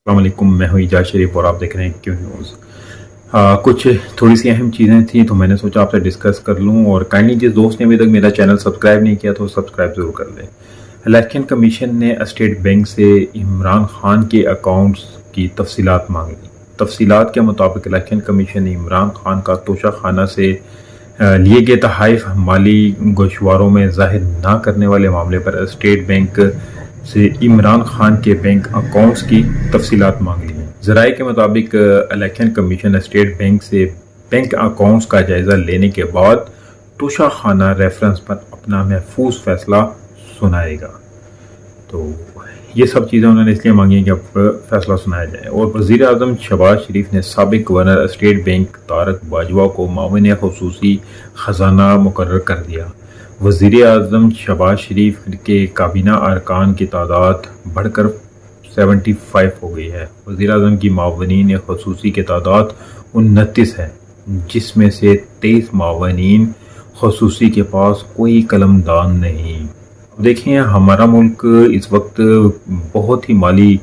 السلام علیکم، میں ہوں ایجاز شریف اور آپ دیکھ رہے ہیں کیو نیوز۔ کچھ تھوڑی سی اہم چیزیں تھیں تو میں نے سوچا آپ سے ڈسکس کر لوں، اور کائنڈلی جس دوست نے ابھی تک میرا چینل سبسکرائب نہیں کیا تو سبسکرائب ضرور کر لیں۔ الیکشن کمیشن نے اسٹیٹ بینک سے عمران خان کے اکاؤنٹس کی تفصیلات مانگی۔ تفصیلات کے مطابق الیکشن کمیشن نے عمران خان کا توشہ خانہ سے لیے گئے تحائف مالی گوشواروں میں ظاہر نہ کرنے والے معاملے پر اسٹیٹ بینک سے عمران خان کے بینک اکاؤنٹس کی تفصیلات مانگ لی ہیں۔ ذرائع کے مطابق الیکشن کمیشن اسٹیٹ بینک سے بینک اکاؤنٹس کا جائزہ لینے کے بعد توشہ خانہ ریفرنس پر اپنا محفوظ فیصلہ سنائے گا۔ تو یہ سب چیزیں انہوں نے اس لیے مانگی ہیں کہ اب فیصلہ سنایا جائے۔ اور وزیر اعظم شہباز شریف نے سابق governor state bank Tariq Bajwa کو معاون خصوصی خزانہ مقرر کر دیا۔ وزیر اعظم شہباز شریف کے کابینہ ارکان کی تعداد بڑھ کر 75 ہو گئی ہے۔ وزیر اعظم کی معاونین خصوصی کی تعداد 29 ہے، جس میں سے 23 معاونین خصوصی کے پاس کوئی قلم دان نہیں۔ دیکھیں، ہمارا ملک اس وقت بہت ہی مالی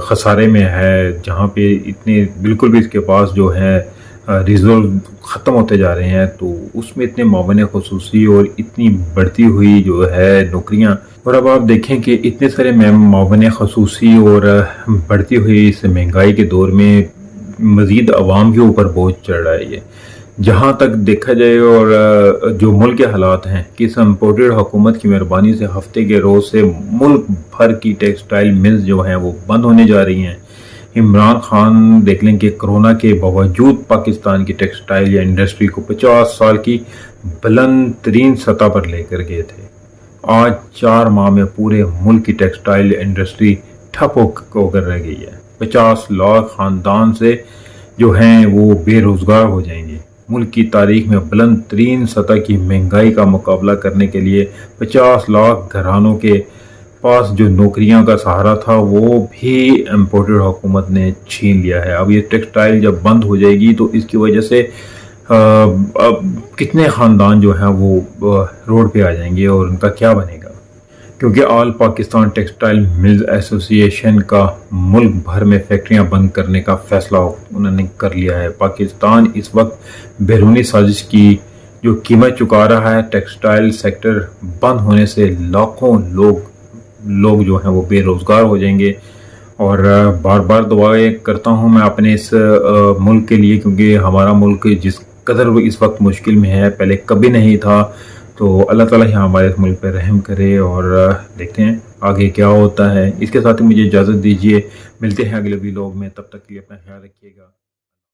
خسارے میں ہے، جہاں پہ اتنے بالکل بھی اس کے پاس جو ہے ریزرو ختم ہوتے جا رہے ہیں، تو اس میں اتنے معاون خصوصی اور اتنی بڑھتی ہوئی جو ہے نوکریاں، اور اب آپ دیکھیں کہ اتنے سارے معاون خصوصی اور بڑھتی ہوئی اس مہنگائی کے دور میں مزید عوام کے اوپر بوجھ چڑھ رہا ہے۔ یہ جہاں تک دیکھا جائے اور جو ملک کے حالات ہیں کہ اس امپورٹڈ حکومت کی مہربانی سے ہفتے کے روز سے ملک بھر کی ٹیکسٹائل ملز جو ہیں وہ بند ہونے جا رہی ہیں۔ عمران خان دیکھ لیں کہ کرونا کے باوجود پاکستان کی ٹیکسٹائل یا انڈسٹری کو 50 سال کی بلند ترین سطح پر لے کر گئے تھے۔ آج 4 ماہ میں پورے ملک کی ٹیکسٹائل انڈسٹری ٹھپ ہو کر رہ گئی ہے۔ 50 لاکھ خاندان سے جو ہیں وہ بے روزگار ہو جائیں گے۔ ملک کی تاریخ میں بلند ترین سطح کی مہنگائی کا مقابلہ کرنے کے لیے 50 لاکھ گھرانوں کے پاس جو نوکریاں کا سہارا تھا وہ بھی امپورٹڈ حکومت نے چھین لیا ہے۔ اب یہ ٹیکسٹائل جب بند ہو جائے گی تو اس کی وجہ سے کتنے خاندان جو ہیں وہ روڈ پہ آ جائیں گے اور ان کا کیا بنے گا، کیونکہ آل پاکستان ٹیکسٹائل ملز ایسوسی ایشن کا ملک بھر میں فیکٹریاں بند کرنے کا فیصلہ انہوں نے کر لیا ہے۔ پاکستان اس وقت بیرونی سازش کی جو قیمت چکا رہا ہے۔ ٹیکسٹائل سیکٹر بند ہونے سے لاکھوں لوگ جو ہیں وہ بے روزگار ہو جائیں گے، اور بار بار دعائیں کرتا ہوں میں اپنے اس ملک کے لیے، کیونکہ ہمارا ملک جس قدر اس وقت مشکل میں ہے پہلے کبھی نہیں تھا۔ تو اللہ تعالیٰ ہمارے اس ملک پہ رحم کرے، اور دیکھتے ہیں آگے کیا ہوتا ہے۔ اس کے ساتھ ہی مجھے اجازت دیجیے، ملتے ہیں اگلے ویلاگ میں، تب تک کے لیے اپنا خیال رکھیے گا۔